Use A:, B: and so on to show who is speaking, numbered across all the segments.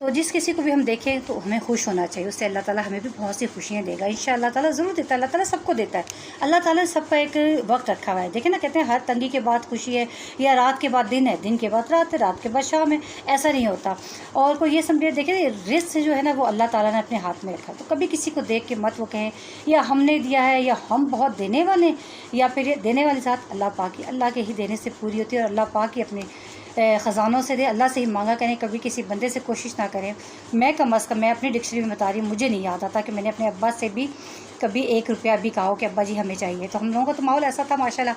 A: تو جس کسی کو بھی ہم دیکھیں تو ہمیں خوش ہونا چاہیے، اس سے اللہ تعالیٰ ہمیں بھی بہت سی خوشیاں دے گا انشاءاللہ تعالیٰ، ضرور دیتا ہے اللہ تعالیٰ، سب کو دیتا ہے اللہ تعالیٰ، سب کا ایک وقت رکھا ہوا ہے۔ دیکھیں نا، کہتے ہیں ہر تنگی کے بعد خوشی ہے، یا رات کے بعد دن ہے، دن کے بعد رات ہے، رات کے بعد شام ہے، ایسا نہیں ہوتا۔ اور کوئی یہ سمجھے، دیکھیں رزق جو ہے نا وہ اللہ تعالیٰ نے اپنے ہاتھ میں رکھا، تو کبھی کسی کو دیکھ کے مت وہ کہیں یا ہم نے دیا ہے یا ہم بہت دینے والے ہیں، یا پھر یہ دینے والی ذات اللہ پاک کی، اللہ کے ہی دینے سے پوری ہوتی ہے، اور اللہ پاک کی اپنے خزانوں سے دے، اللہ سے ہی مانگا کریں، کبھی کسی بندے سے کوشش نہ کریں۔ میں کم از کم، میں اپنی ڈکشنری میں بتا رہی ہوں، مجھے نہیں یاد آتا کہ میں نے اپنے ابا سے بھی کبھی 1 روپیہ بھی کہا ہو کہ ابا جی ہمیں چاہیے، تو ہم لوگوں کا تو ماحول ایسا تھا ماشاءاللہ،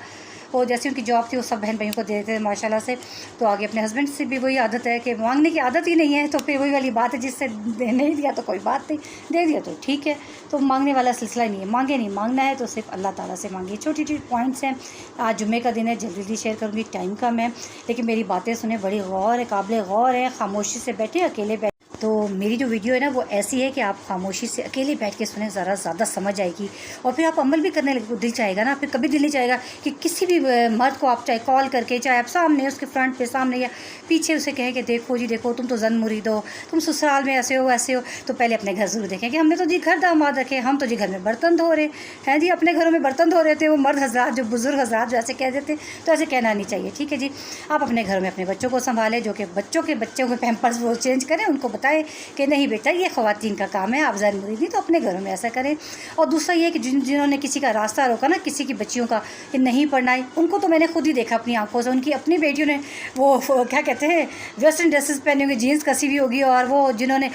A: وہ جیسی ان کی جاب تھی وہ سب بہن بھائیوں کو دے دیتے تھے ماشاءاللہ سے، تو آگے اپنے ہسبینڈ سے بھی وہی عادت ہے کہ مانگنے کی عادت ہی نہیں ہے، تو پھر وہی والی بات ہے، جس سے نہیں دیا تو کوئی بات نہیں، دے دیا تو ٹھیک ہے، تو مانگنے والا سلسلہ ہی نہیں ہے، مانگے نہیں، مانگنا ہے تو صرف اللہ تعالیٰ سے مانگیے۔ چھوٹی چھوٹی پوائنٹس ہیں، آج جمعے کا دن ہے، جلدی جلدی شیئر کروں گی، ٹائم کم ہے، لیکن میری باتیں سنیں، بڑی غور ہے، قابل غور ہے، خاموشی سے بیٹھے، اکیلے بیٹھے، تو میری جو ویڈیو ہے نا وہ ایسی ہے کہ آپ خاموشی سے اکیلے بیٹھ کے سنیں، ذرا زیادہ سمجھ آئے گی، اور پھر آپ عمل بھی کرنے لگے، دل چاہے گا نا، پھر کبھی دل نہیں چاہے گا کہ کسی بھی مرد کو آپ چاہے کال کر کے، چاہے آپ سامنے اس کے فرنٹ پہ سامنے یا پیچھے اسے کہیں کہ دیکھو جی دیکھو، تم تو زن مرید ہو، تم سسرال میں ایسے ہو ایسے ہو، تو پہلے اپنے گھر ضرور دیکھیں کہ ہم نے تو جی گھر داماد رکھے، ہم تو جی گھر میں برتن دھو رہے ہیں جی، اپنے گھروں میں برتن دھو رہے تھے، وہ مرد حضرات جو بزرگ حضرات جو ایسے کہہ دیتے، تو ایسے کہنا نہیں چاہیے، ٹھیک ہے جی۔ آپ اپنے گھروں میں اپنے بچوں کو سنبھالیں، جو کہ بچوں کو پیمپرز وہ چینج کریں، ان کو بتائیں کہ نہیں بیٹا یہ خواتین کا کام ہے، آپ زن مرید نہیں، تو اپنے گھروں میں ایسا کریں۔ اور دوسرا یہ کہ جنہوں نے کسی کا راستہ روکا نا، کسی کی بچیوں کا کہ نہیں پڑھنا ہے، ان کو تو میں نے خود ہی دیکھا اپنی آنکھوں سے، ان کی اپنی بیٹیوں نے وہ کیا کہتے ہیں ویسٹرن ڈریسز پہنی ہوگی، جینس کسی بھی ہوگی، اور وہ جنہوں نے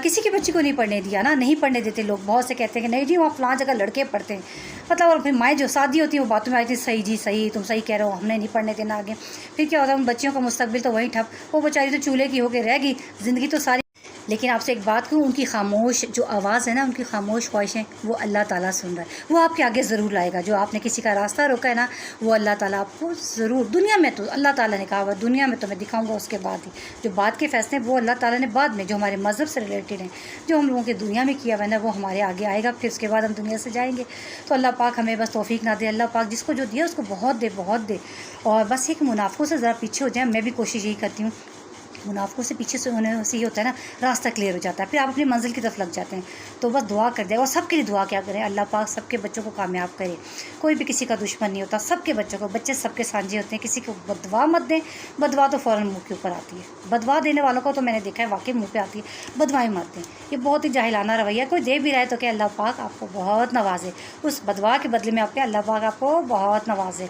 A: کسی کی بچی کو نہیں پڑھنے دیا نا، نہیں پڑھنے دیتے لوگ، بہت سے کہتے ہیں کہ نہیں جی وہاں فلاں جگہ لڑکے پڑھتے ہیں، مطلب، اور پھر مائیں جو شادی ہوتی ہیں وہ باتوں میں آئی تھی، صحیح جی صحیح، تم صحیح کہہ رہے ہو، ہم نے نہیں پڑھنے دینا آگے، پھر کیا ہوتا ہے ان بچیوں کا مستقبل تو وہیں ٹھپ، وہ بیچاری تو چولہے کی ہو کے رہ گئی، زندگی تو ساری۔ لیکن آپ سے ایک بات کہوں، ان کی خاموش جو آواز ہے نا، ان کی خاموش خواہشیں، وہ اللہ تعالیٰ سن رہا ہے، وہ آپ کے آگے ضرور لائے گا۔ جو آپ نے کسی کا راستہ روکا ہے نا، وہ اللہ تعالیٰ آپ کو ضرور، دنیا میں تو اللہ تعالیٰ نے کہا ہوا دنیا میں تو میں دکھاؤں گا، اس کے بعد ہی جو بعد کے فیصلے وہ اللہ تعالیٰ نے بعد میں، جو ہمارے مذہب سے ریلیٹڈ ہیں، جو ہم لوگوں کے دنیا میں کیا ہوا ہے نا، وہ ہمارے آگے آئے گا، پھر اس کے بعد ہم دنیا سے جائیں گے۔ تو اللہ پاک ہمیں بس توفیق نہ دے، اللہ پاک جس کو جو دیا اس کو بہت دے، بہت دے، اور بس یہ کہ منافقوں سے ذرا پیچھے ہو جائیں، میں بھی کوشش یہی کرتی ہوں، منافقوں سے پیچھے سے ہونے سے یہ ہوتا ہے نا، راستہ کلیئر ہو جاتا ہے، پھر آپ اپنی منزل کی طرف لگ جاتے ہیں۔ تو بس دعا کر دیں، اور سب کے لیے دعا کیا کریں، اللہ پاک سب کے بچوں کو کامیاب کرے، کوئی بھی کسی کا دشمن نہیں ہوتا، سب کے بچوں کو، بچے سب کے سانجھے ہوتے ہیں، کسی کو بددعا مت دیں، بددعا تو فوراً منہ کے اوپر آتی ہے، بددعا دینے والوں کو تو میں نے دیکھا ہے واقعی منہ پہ آتی ہے، بددعائیں مت دیں، یہ بہت ہی جاہلانہ رویہ ہے، کوئی دے بھی رہا ہے تو کہ اللہ پاک آپ کو بہت نوازے، اس بددعا کے بدلے میں آپ کے اللہ پاک آپ کو بہت نوازے،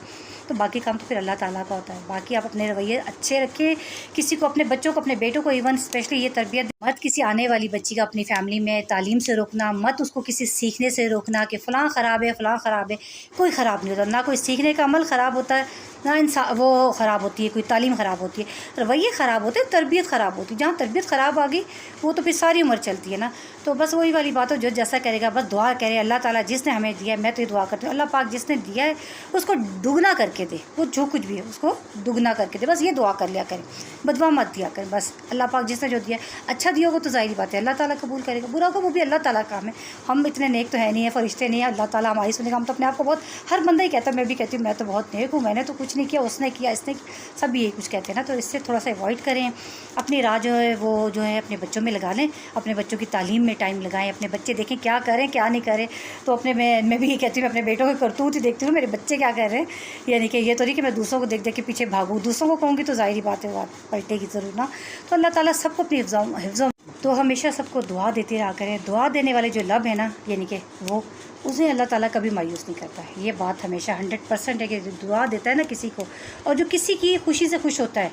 A: تو باقی کام تو پھر اللہ تعالیٰ کا ہوتا ہے۔ باقی آپ اپنے رویے اچھے رکھیں، کسی کو، اپنے بچوں کو، اپنے بیٹوں کو ایون اسپیشلی یہ تربیت مت کسی آنے والی بچی کا اپنی فیملی میں تعلیم سے روکنا، مت اس کو کسی سیکھنے سے روکنا کہ فلاں خراب ہے فلاں خراب ہے، کوئی خراب نہیں ہوتا، نہ کوئی سیکھنے کا عمل خراب ہوتا ہے، نہ وہ خراب ہوتی ہے، کوئی تعلیم خراب ہوتی ہے، رویے خراب ہوتے ہیں، تربیت خراب ہوتی ہے، جہاں تربیت خراب آ گئی وہ تو پھر ساری عمر چلتی ہے نا۔ تو بس وہی والی بات ہو، جو جیسا کرے گا، بس دعا کرے اللہ تعالیٰ جس نے ہمیں دیا ہے، میں تو یہ دعا کرتی ہوں اللہ پاک جس نے دیا ہے اس کو دگنا کر کے دے، وہ جو کچھ بھی ہے اس کو دگنا کر کے دے، بس یہ دعا کر لیا کریں، بددعا مت دیا کریں، بس اللہ پاک جس نے جو دیا ہے اچھا دیا ہوگا تو ظاہری بات ہے اللہ تعالیٰ قبول کرے گا، برا کو وہ بھی اللہ تعالیٰ کا کام ہے، ہم اتنے نیک تو ہے نہیں ہیں، فرشتے نہیں ہیں، اللہ تعالیٰ ہماری سنے گا، ہم تو اپنے آپ کو بہت، ہر بندہ ہی کہتا ہے، میں بھی کہتی ہوں میں تو بہت نیک ہوں، میں نے تو کچھ نہیں کیا، اس نے کیا، اس نے، سب یہی کچھ کہتے ہیں نا، تو اس سے تھوڑا سا اوائڈ کریں، اپنی راہ جو ہے وہ جو ہے اپنے بچوں میں لگا لیں، اپنے بچوں کی تعلیم میں ٹائم لگائیں، اپنے بچے دیکھیں کیا کریں کیا نہیں کریں، تو اپنے میں بھی یہ کہتی ہوں، میں اپنے بیٹوں کی کرتوت ہی دیکھتی ہوں، میرے بچے کیا کر رہے ہیں، یعنی کہ یہ تو نہیں کہ میں دوسروں کو دیکھ دیکھ کے پیچھے بھاگوں، دوسروں کو کہوں گی تو ظاہری بات ہے بات پلٹے گی ضرور نا، تو اللہ تعالیٰ سب کو اپنی حفظ تو ہمیشہ سب کو دعا دیتے رہا کریں، دعا دینے والے جو لب ہیں نا، یعنی کہ وہ، اسے اللہ تعالیٰ کبھی مایوس نہیں کرتا ہے، یہ بات ہمیشہ 100% ہے کہ جو دعا دیتا ہے نا کسی کو، اور جو کسی کی خوشی سے خوش ہوتا ہے،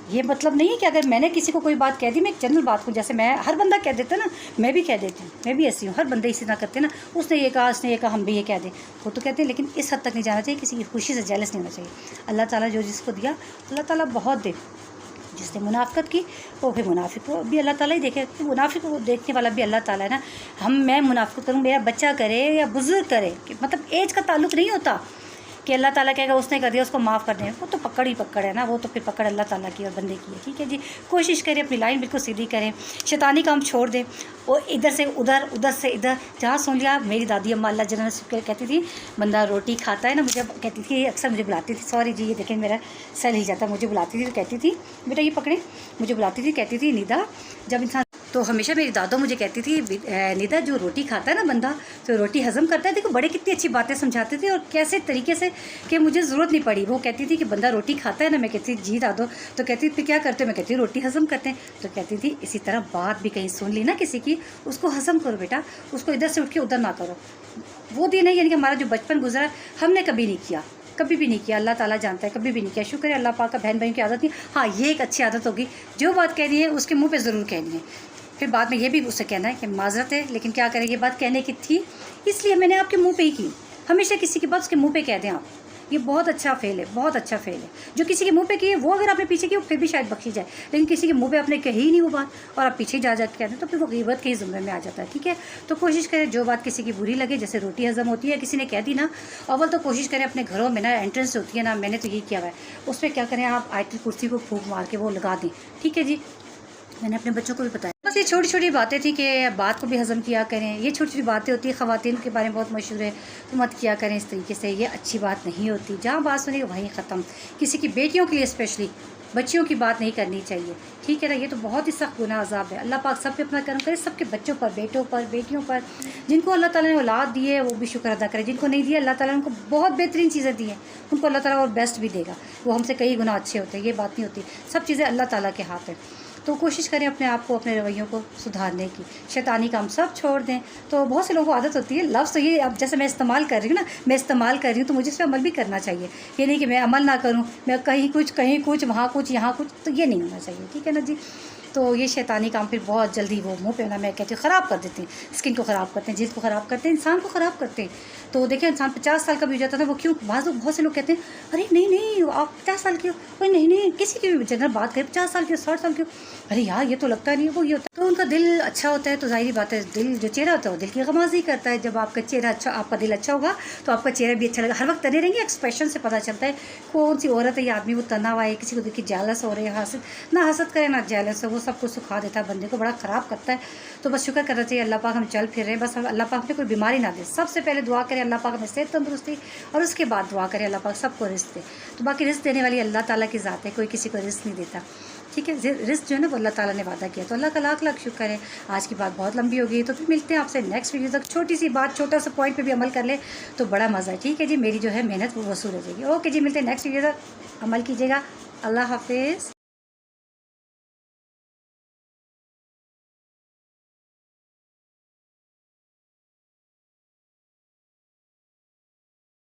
A: یہ مطلب نہیں ہے کہ اگر میں نے کسی کو کوئی بات کہہ دی، میں ایک جنرل بات کو، جیسے میں ہر بندہ کہہ دیتا ہے نا، میں بھی کہہ دیتی ہوں، میں بھی ایسی ہوں، ہر بندے اسی طرح کرتے ہیں نا، اس نے یہ کہا اس نے یہ کہا ہم بھی یہ کہہ دیں، وہ تو کہتے ہیں، لیکن اس حد تک نہیں جانا چاہیے، کسی کی خوشی سے جیلس نہیں ہونا چاہیے، اللہ تعالیٰ جو جس کو دیا اللہ تعالیٰ بہت دے، جس نے منافقت کی وہ پھر منافق کو بھی اللہ تعالیٰ ہی دیکھے، منافق کو دیکھنے والا بھی اللہ تعالیٰ ہے نا، میں منافقت کروں، میرا بچہ کرے یا بزرگ کرے، مطلب ایج کا تعلق نہیں ہوتا کہ اللہ تعالیٰ کہے گا اس نے کر دیا اس کو معاف کر دیں، وہ تو پکڑ ہی پکڑ ہے نا، وہ تو پھر پکڑ اللہ تعالیٰ کی اور بندے کی ہے، ٹھیک ہے جی۔ کوشش کریں اپنی لائن بالکل سیدھی کریں، شیطانی کام چھوڑ دیں، اور ادھر سے ادھر، ادھر سے ادھر، جہاں سن لیا، میری دادی اماں اللہ جنرل کہتی تھی، بندہ روٹی کھاتا ہے نا، مجھے کہتی تھی، اکثر مجھے بلاتی تھی، سوری جی یہ دیکھیں میرا سیل ہی جاتا، مجھے بلاتی تھی تو کہتی تھی بیٹا یہ پکڑیں، مجھے بلاتی تھی کہتی تھی نیدا، جب انسان تو ہمیشہ میری دادو مجھے کہتی تھی ندا جو روٹی کھاتا ہے نا بندہ تو روٹی ہضم کرتا ہے. دیکھو بڑے کتنی اچھی باتیں سمجھاتے تھے اور کیسے طریقے سے کہ مجھے ضرورت نہیں پڑی. وہ کہتی تھی کہ بندہ روٹی کھاتا ہے نا, میں کہتی جی دادو, تو کہتی پھر کیا کرتے ہو, میں کہتی روٹی ہضم کرتے ہیں. تو کہتی تھی اسی طرح بات بھی کہیں سن لی نا کسی کی, اس کو ہضم کرو بیٹا, اس کو ادھر سے اٹھ کے ادھر نہ کرو. وہ دن ہے یعنی کہ ہمارا جو بچپن گزرا ہے ہم نے کبھی نہیں کیا, کبھی بھی نہیں کیا. اللہ تعالیٰ جانتا ہے کبھی بھی نہیں کیا. شکر ہے اللہ پاک کا بہن بھائیوں کی عادت نہیں. ہاں یہ ایک اچھی عادت ہوگی, جو بات کہنی ہے اس کے منہ پہ ضرور کہنی ہے. پھر بعد میں یہ بھی اس سے کہنا ہے کہ معذرت ہے لیکن کیا کریں, یہ بات کہنے کی تھی اس لیے میں نے آپ کے منہ پہ ہی کی. ہمیشہ کسی کی بات اس کے منہ پہ کہہ دیں آپ, یہ بہت اچھا فعل ہے, بہت اچھا فعل ہے. جو کسی کے منہ پہ کی ہے وہ اگر آپ نے پیچھے کی پھر بھی شاید بخشی جائے, لیکن کسی کے منہ پہ آپ نے کہی ہی نہیں وہ بات اور آپ پیچھے جا کے کہتے ہیں تو پھر وہ غیبت کے ہی زمرے میں آ جاتا ہے. ٹھیک ہے, تو کوشش کریں جو بات کسی کی بری لگے, جیسے روٹی ہضم ہوتی ہے کسی نے کہہ دی نا, اول تو کوشش کریں اپنے گھروں میں نا انٹرنس ہوتی ہے نا, میں نے تو یہی کیا ہوا ہے, اس میں کیا کریں آپ آیت الکرسی کو پھونک مار کے وہ لگا دیں. ٹھیک ہے جی, میں نے اپنے بچوں کو بھی بتایا. بس یہ چھوٹی چھوٹی باتیں تھیں کہ بات کو بھی ہضم کیا کریں. یہ چھوٹی چھوٹی باتیں ہوتی ہیں, خواتین کے بارے میں بہت مشہور ہے, تو مت کیا کریں اس طریقے سے, یہ اچھی بات نہیں ہوتی. جہاں بات سنی وہیں ختم. کسی کی بیٹیوں کے لیے اسپیشلی بچیوں کی بات نہیں کرنی چاہیے. ٹھیک ہے نا, یہ تو بہت ہی سخت گناہ عذاب ہے. اللہ پاک سب پہ اپنا کرم کرے, سب کے بچوں پر, بیٹوں پر, بیٹیوں پر. جن کو اللہ تعالیٰ نے اولاد دی ہے وہ بھی شکر ادا کرے, جن کو نہیں دیا اللہ تعالیٰ نے ان کو بہت بہترین چیزیں دی ہیں, ان کو اللہ تعالیٰ اور بیسٹ بھی دے گا. وہ ہم سے کئی گناہ اچھے ہوتے ہیں, یہ بات نہیں ہوتی. سب چیزیں اللہ تعالیٰ کے ہاتھ ہیں. تو کوشش کریں اپنے آپ کو, اپنے رویوں کو سدھارنے کی. شیطانی کام سب چھوڑ دیں. تو بہت سے لوگوں کو عادت ہوتی ہے لفظ تو یہ, اب جیسے میں استعمال کر رہی ہوں نا, میں استعمال کر رہی ہوں تو مجھے اس پہ عمل بھی کرنا چاہیے. یہ نہیں کہ میں عمل نہ کروں, میں کہیں کچھ وہاں کچھ یہاں کچھ, تو یہ نہیں ہونا چاہیے. ٹھیک ہے نا جی. تو یہ شیطانی کام پھر بہت جلدی وہ منہ پہ نا, میں کہتی ہوں خراب کر دیتے ہیں. اسکن کو خراب کرتے ہیں, جلد کو خراب کرتے ہیں, انسان کو خراب کرتے ہیں. تو دیکھیں انسان 50 سال کا بھی ہو جاتا ہے, وہ کیوں, بہت سے لوگ کہتے ہیں ارے نہیں آپ 50 سال کی ہو, نہیں کسی کی بھی جنرل بات کریں 50 سال کی ہو, 60 سال کی ہو, ارے یار یہ تو لگتا نہیں ہے وہ یہ ہوتا ہے. تو ان کا دل اچھا ہوتا ہے تو ظاہری بات ہے, دل جو چہرہ ہوتا ہے وہ دل کی غمازی کرتا ہے. جب آپ کا چہرہ اچھا, آپ کا دل اچھا ہوگا تو آپ کا چہرہ بھی اچھا لگا. ہر وقت تنے رہیں گے, ایکسپریشن سے پتہ چلتا ہے کون سی عورت ہے یا آدمی وہ تنا ہوا ہے. کسی کو دیکھ کے جیلس ہو رہے ہیں, نہ حسد کرے نہ جیلس ہو, وہ سب کو سکھا دیتا ہے, بندے کو بڑا خراب کرتا ہے. تو بس شکر کرنا چاہیے اللہ پاک ہم چل پھر رہے ہیں, بس اللہ پاک ہمیں کوئی بیماری نہ دے. سب سے پہلے دعا کریں اللہ پاک ہمیں صحت تندرستی, اور اس کے بعد دعا کریں اللہ پاک سب کو رزق دے. تو باقی رزق دینے والی اللہ تعالیٰ کی ذات ہے, کوئی کسی کو رزق نہیں دیتا. ٹھیک ہے, رزق جو ہے نا وہ اللہ تعالیٰ نے وعدہ کیا. تو اللہ کا لاکھ لاکھ شکر ہے. آج کی بات بہت لمبی ہو گئی, تو پھر ملتے ہیں آپ سے نیکسٹ ویڈیو تک. چھوٹی سی بات, چھوٹا سا پوائنٹ پہ بھی عمل کر لے تو بڑا مزہ ہے. ٹھیک ہے جی, میری جو ہے محنت وہ وصول ہو جائے گی. اوکے جی, ملتے ہیں نیکسٹ ویڈیو تک, عمل کیجیے گا. اللہ حافظ.